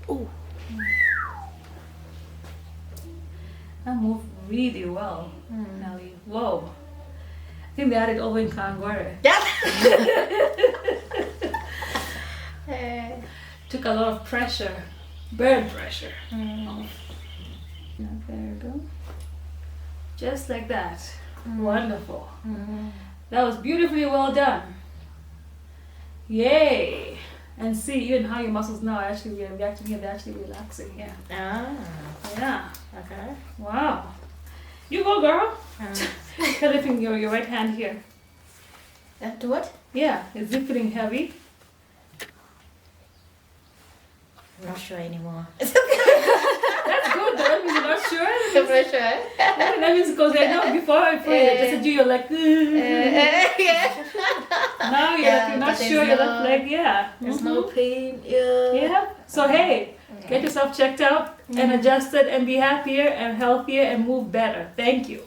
Ooh. That moved really well, Nelly. Whoa. I think they had it over in Kangware. Yeah. Eh, Took a lot of pressure, bird pressure. mm, There you go. Just like that. Wonderful. mm. That was beautifully well done. Yay! And see even how your muscles now are actually reacting here. They're actually relaxing here. Ah, Yeah. okay. Wow. You go, girl. Mm. Feel it in your right hand here. To what? Yeah. Is it feeling heavy? I'm not sure anymore. That's good. That means you're not sure. I'm not sure. That means because I know before you just said you're like. Yeah. Now you're not but there's sure. You're no- not like yeah. There's Mhm. no pain. Yeah. Yeah. So hey, get yourself checked out and adjusted and be happier and healthier and move better. Thank you.